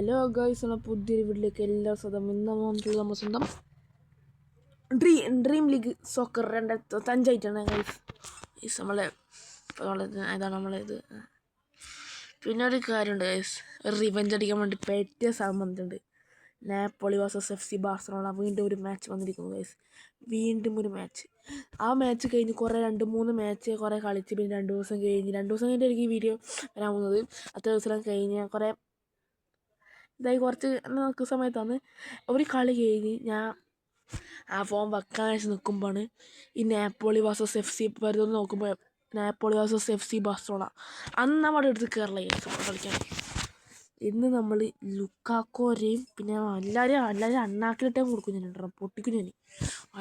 Hello guys, നമ്മൾ പുതിയൊരു വീട്ടിലേക്ക് എല്ലാ സ്വന്തം ഇന്ന് വന്നിട്ടുള്ളത് നമ്മൾ സ്വന്തം ഡ്രീം ലീഗ് സോക്കർ 2025 ഗൈസ്. ഇതാണ് നമ്മളിത്. പിന്നെ ഒരു കാര്യമുണ്ട് ഗൈസ്, റിവെഞ്ച് അടിക്കാൻ വേണ്ടി പറ്റിയ സാധനം വന്നിട്ടുണ്ട്. നാപ്പോളി വേഴ്സസ് FC ബാർസലോണ വീണ്ടും ഒരു മാച്ച് വന്നിരിക്കുന്നു ഗൈസ്. വീണ്ടും ഒരു മാച്ച്. ആ മാച്ച് കഴിഞ്ഞ് 2-3 മാച്ച് കുറേ കളിച്ച് പിന്നെ 2 ദിവസം കഴിഞ്ഞിട്ട് എനിക്ക് ഈ വീഡിയോ വരാൻ പോകുന്നത്. അത്ര ദിവസം കഴിഞ്ഞ് കുറേ ഇതായി കുറച്ച് നോക്കുന്ന സമയത്താണ് ഒരു കളി കഴിഞ്ഞ് ഞാൻ ആ ഫോൺ വെക്കാൻ നിൽക്കുമ്പോഴാണ് ഈ നാപ്പോളി വേഴ്സസ് FC വരുന്നത്. നോക്കുമ്പോൾ നാപ്പോളി വേഴ്സസ് FC ബാർസലോണ അന്ന് നമ്മുടെ അടുത്ത് കയറില്ല കളിക്കാൻ. ഇന്ന് നമ്മൾ ലുക്കാക്കോരെയും പിന്നെ എല്ലാവരും അണ്ണാക്കിലിട്ടേ കൊടുക്കും. ഞാൻ പൊട്ടിക്കും, ഞാൻ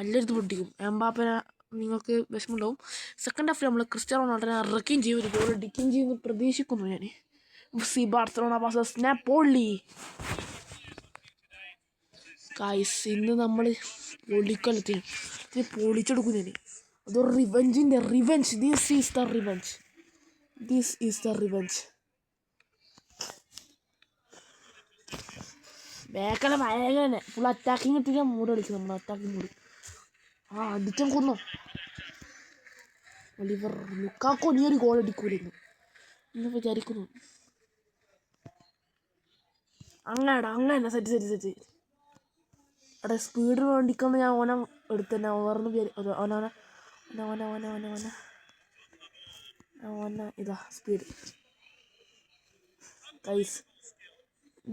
എല്ലായിടത്തും പൊട്ടിക്കും. എംബാപ്പനെ നിങ്ങൾക്ക് വിഷമമുണ്ടാവും. സെക്കൻഡ് ഹാഫിൽ നമ്മൾ ക്രിസ്ത്യാനോ റൊണാൾഡോനെ ഇറക്കുകയും ചെയ്യും, ഒരു ഗോൾ അടിക്കുകയും ചെയ്യുമെന്ന് പ്രതീക്ഷിക്കുന്നു ഞാൻ. FC Barcelona versus Napoli guys. ഇന്ന് നമ്മൾ പൊളിക്കൊല്ലത്തിന് പൊളിച്ചെടുക്കും ഞാൻ. അതൊരു revenge. This is the revenge. ബേക്കല ഭയങ്കര ഫുൾ അറ്റാക്കിങ് ഇട്ടിട്ട് മൂഡ് കളിക്കും. നമ്മൾ അറ്റാക്കിങ് മൂഡ് അടിച്ചും കൊന്നു. ഒലിവർ ലുക്കാക്കോ നീ ഒരു ഗോൾ അടിക്കൂലെന്ന് ഇന്ന് വിചാരിക്കുന്നു. അങ്ങനെ സെറ്റ് അവിടെ സ്പീഡ് വേണ്ടിക്കൊന്ന് ഞാൻ ഓനം എടുത്തന്നെ ഓന ഇതാ speed guys.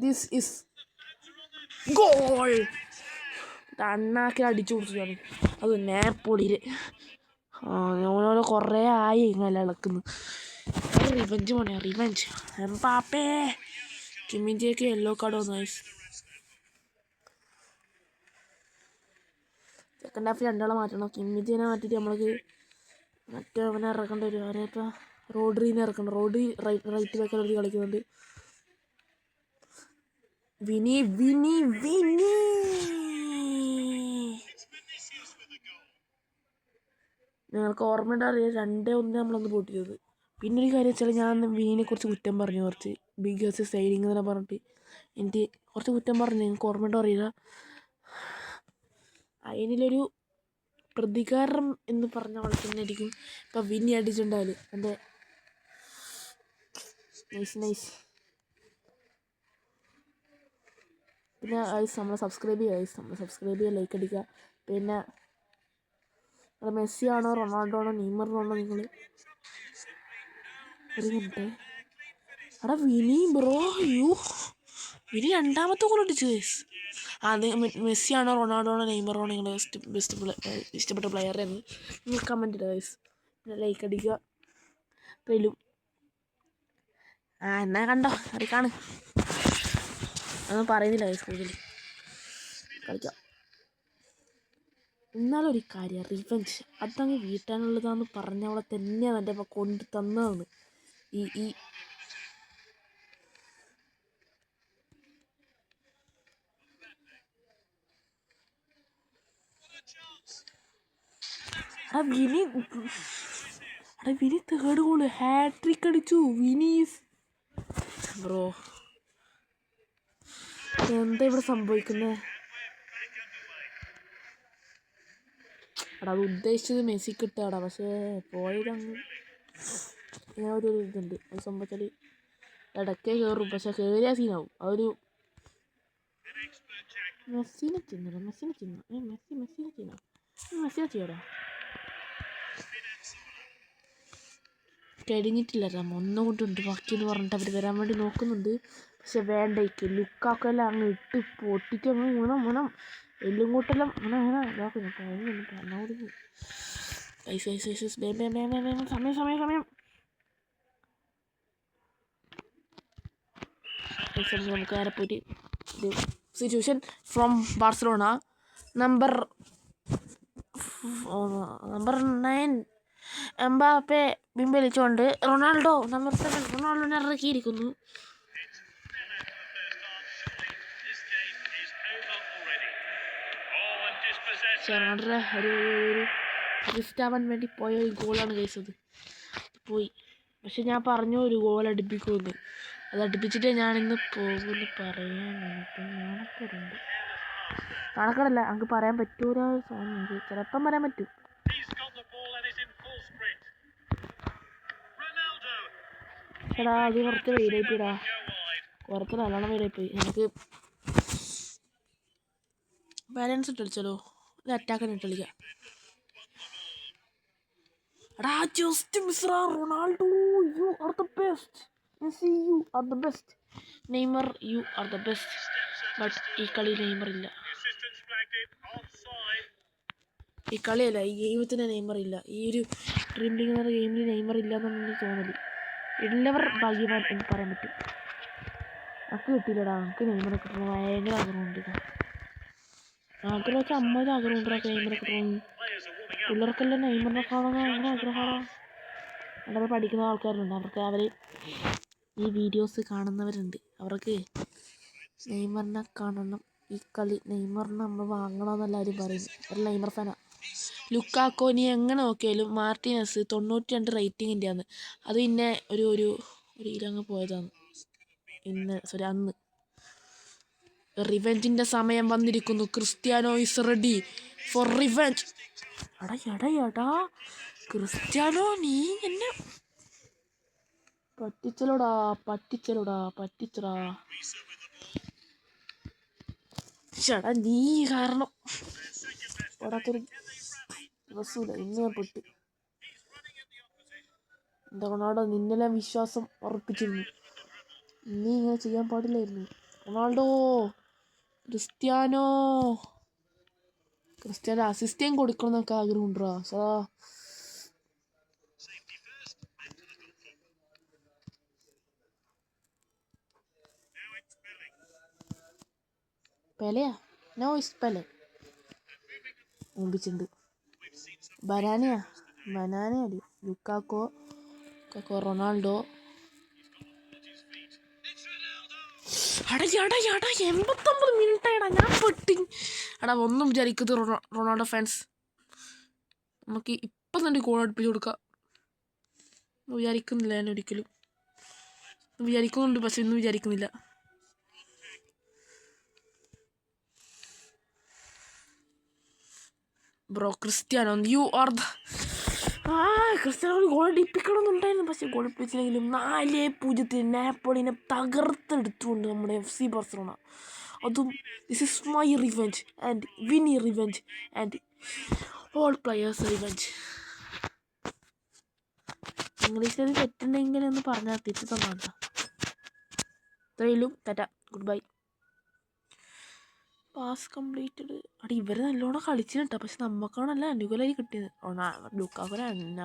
This is goal. അണ്ണാക്കി അടിച്ചു കൊടുത്തു ഞാൻ. അത് നാപ്പോളിയിൽ ഓനോരോ കുറേ ആയി ഇങ്ങനെ ഇളക്കുന്നു. റിവെഞ്ച്. എംബാപ്പേ കിമ്മിൻ്റെയൊക്കെ യെല്ലോ കാർഡ് വന്നു ഗൈസ്. സെക്കൻഡ് ഹാഫിൽ 2 മാറ്റണം. കിമ്മിറ്റിനെ മാറ്റിയിട്ട് നമ്മൾക്ക് മറ്റവനെ ഇറക്കേണ്ടി വരും. അവരെപ്പോൾ റോഡ്രീനെ ഇറക്കണം. റോഡ്രി റൈറ്റ് ബാക്കിൽ കളിക്കുന്നുണ്ട്. വിനി ഞങ്ങൾക്ക് ഓർമ്മയുണ്ടറിയാം 2-1 നമ്മളൊന്ന് പൊട്ടിയത്. പിന്നെ ഒരു കാര്യം വെച്ചാൽ ഞാൻ വിനിയെ കുറിച്ച് കുറ്റം പറഞ്ഞു, കുറച്ച് ബിഗ് സൈഡിങ് എന്ന് പറഞ്ഞിട്ട് എനിക്ക് കുറച്ച് കുറ്റം പറഞ്ഞു. നിങ്ങൾക്ക് ഓർമ്മയുണ്ടോ അറിയില്ല. അതിനൊരു പ്രതികാരം എന്ന് പറഞ്ഞ പോലെ തന്നെ ആയിരിക്കും ഇപ്പം വിനി അടിച്ചിട്ടുണ്ടായാൽ. എൻ്റെ നൈസ്. പിന്നെ നമ്മൾ സബ്സ്ക്രൈബ് ചെയ്യുക, ലൈക്ക് അടിക്കുക. പിന്നെ മെസ്സി ആണോ റൊണാൾഡോ ആണോ നെയ്മറിനാണോ നിങ്ങൾ ഒരു മിനിറ്റ്. അവിടെ വിനി ബ്രോ വിനി 2ാമത്തെ ഗോൾ അടിച്ചു ഗൈസ്. മെസ്സി ആണോ റൊണാൾഡോ ആണോ നെയ്മറോ നിങ്ങൾ ഇഷ്ടപ്പെട്ട പ്ലെയർ എന്ന് നിങ്ങൾ കമൻറ്റ് ഇടുക ഗൈസ്. പിന്നെ ലൈക്ക് അടിക്കുക. പെലും എന്നാ കണ്ടോ അറിയിക്കാണ് അതൊന്നും പറയുന്നില്ല ഗൈസ്. കൂടുതൽ കളിക്കാം. എന്നാലൊരു കാര്യം, റിവെഞ്ച് അതങ്ങ് വീട്ടാനുള്ളതാന്ന് പറഞ്ഞവളെ തന്നെയാണ് എൻ്റെ അപ്പം കൊണ്ട് തന്നതാണ്. ഈ വിനി 3rd ഗോള് ഹാട്രിക് അടിച്ചു. വിനീസ് ബ്രോ എന്താ ഇവിടെ സംഭവിക്കുന്നത്? അത് ഉദ്ദേശിച്ചത് മെസ്സി കിട്ടാടാ, പക്ഷേ പോയതങ്ങ് ഞാൻ ഒരു ഇതുണ്ട്. അത് സംഭവിച്ചാൽ ഇടയ്ക്കേ കയറും, പക്ഷെ കയറിയ സീനാവും. അതൊരു മെസ്സിനെ ചെയ്യടാ. കഴിഞ്ഞിട്ടില്ല, ഒന്നുകൊണ്ടുണ്ട് ബാക്കിയെന്ന് പറഞ്ഞിട്ട് അവർ വരാൻ വേണ്ടി നോക്കുന്നുണ്ട്. പക്ഷെ വേണ്ടേക്ക് ലുക്കാക്കെല്ലാം അങ്ങ് ഇട്ട് പൊട്ടിക്ക് അങ്ങ് മുനം എല്ലും കൂട്ടെല്ലാം ഇതാക്കുന്നു. സമയം നമുക്ക് നേരെ പോയിട്ട് situation from Barcelona number 9 Mbappe ബിംബലിച്ചുകൊണ്ട് റൊണാൾഡോ നമ്പർ 7 റൊണാൾഡോനെ ഇറക്കിയിരിക്കുന്നു. ഒരു റിസ്റ്റാവാൻ വേണ്ടി പോയ ഒരു ഗോളാണ് കഴിച്ചത്. പോയി. പക്ഷെ ഞാൻ പറഞ്ഞു ഒരു ഗോൾ അടിപ്പിക്കുമെന്ന്. അത് അടുപ്പിച്ചിട്ട് ഞാനിന്ന് പോകുമെന്ന് പറയാൻ നാണക്കേടുണ്ട്. നാണക്കേടല്ല, നമുക്ക് പറയാൻ പറ്റൂല. ചിലപ്പം പറയാൻ പറ്റും. എടാ അത് കുറച്ച് വെയിലായിപ്പോയിടാ, കുറച്ച് നല്ലോണം വെയിലായിപ്പോയി. നമുക്ക് ബാലൻസ് ഇട്ട് കളിച്ചാലോ, ഒരു അറ്റാക്കിന് ഇട്ട് കളിക്കാം. എടാ ജസ്റ്റ് മിസ്റാ Ronaldo, you are the best. Messi, you are the best. Neymar, you are the best. But ഈ കളി നെയ്മർ ഇല്ല. ഈ കളിയല്ല, ഈ ഗെയിമത്തിന് നെയ്മർ ഇല്ല. ഈ ഒരു ഡ്രീം ലീഗ് എന്ന ഗെയിമിൽ നെയ്മർ ഇല്ല എന്നാണ് തോന്നല്. ഉള്ളവർ ഭാഗ്യവാൻ എന്ന് പറയാൻ പറ്റും. നമുക്ക് കിട്ടിയില്ലടാ, നമുക്ക് നെയ്മറെ കിട്ടണം. ഭയങ്കര ആഗ്രഹമുണ്ട്. ആഗ്രഹം വെച്ചാൽ അമ്മയുടെ ആഗ്രഹമുണ്ട് നെയ്മറെ കിട്ടണം. പിള്ളേർക്കെല്ലാം നെയ്മറിനെ കാണാൻ ഭയങ്കര ആഗ്രഹമാണ്. അവിടെ പഠിക്കുന്ന ആൾക്കാരുണ്ട്, അവർ ഈ വീഡിയോസ് കാണുന്നവരുണ്ട്. അവർക്ക് നെയ്മറിനെ കാണണം, ഈ കളി നെയ്മറിനെ നമ്മൾ വാങ്ങണമെന്ന് എല്ലാവരും പറയും. ഒരു നെയ്മർ ഫാനാണ്. ലുക്കാക്കോ നീ എങ്ങനെ നോക്കിയാലും മാർട്ടിനസ് 92 റേറ്റിങ്ങിൻ്റെയാണ്. അത് പിന്നെ ഒരു ഇലങ്ങ് പോയതാണ് അന്ന്. റിവെഞ്ചിൻ്റെ സമയം വന്നിരിക്കുന്നു. Cristiano is ready for revenge. എടാ ക്രിസ്ത്യാനോ, നീ എന്നെ പറ്റിച്ചടാ. ചേട്ടാ നീ കാരണം ഓടാത്തൊരു ദിവസമില്ല. ഇന്ന് ഞാൻ പെട്ട്. എന്താ റൊണാൾഡോ, നിന്നെല്ലാം വിശ്വാസം ഉറപ്പിച്ചിരുന്നു. നീ ഇങ്ങനെ ചെയ്യാൻ പാടില്ലായിരുന്നു. റൊണാൾഡോ, ക്രിസ്ത്യാനോ അസിസ്റ്റേം കൊടുക്കണം എന്നൊക്കെ ആഗ്രഹമുണ്ടാ. പെലയാ, നോ ഇസ് പെലെ. മുമ്പിച്ചുണ്ട് ബനാനയടി ലുക്കാക്കോ, റൊണാൾഡോ. 89 മിനിറ്റ് ആയിടാ, ഞാൻ പെട്ടി. എടാ ഒന്നും വിചാരിക്കുന്നത് റൊണാൾഡോ ഫാൻസ്, നമുക്ക് ഇപ്പം തന്നെ ഗോൾ അടുപ്പിച്ച് കൊടുക്കാം. വിചാരിക്കുന്നില്ല ഞാൻ ഒരിക്കലും. വിചാരിക്കുന്നുണ്ട്, പക്ഷെ ഇന്നും വിചാരിക്കുന്നില്ല. Bro Cristiano, you are the Cristiano goal അടിപ്പിക്കണമെന്നുണ്ടായിരുന്നു, പക്ഷെ ഗോൾ അടിപ്പിച്ചില്ലെങ്കിലും 4-0 നാപ്പോളിനെ തകർത്തെടുത്തുകൊണ്ട് നമ്മുടെ FC ബാർസലോണ. അതും this is my revenge and Vini revenge and all players revenge. ഇംഗ്ലീഷിൽ തെറ്റുണ്ടെങ്കിൽ ഒന്ന് പറഞ്ഞാൽ തിരിച്ചു തന്നാ. ഇത്രയിലും tata, good bye. Pass completed. ഇവർ നല്ലോണം കളിച്ചിന് കേട്ടോ, പക്ഷെ നമുക്കാണല്ല അനുകൂലമായി കിട്ടിയത്. ലുക്കാക്കോ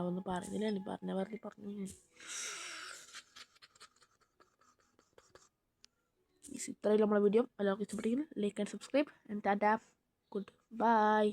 ഒന്നും പറയുന്നില്ല, പറഞ്ഞു. ഇത്രയും നമ്മളെ വീഡിയോ എല്ലാവർക്കും ഇഷ്ടപ്പെട്ടെങ്കിൽ like and subscribe and Tata, good by.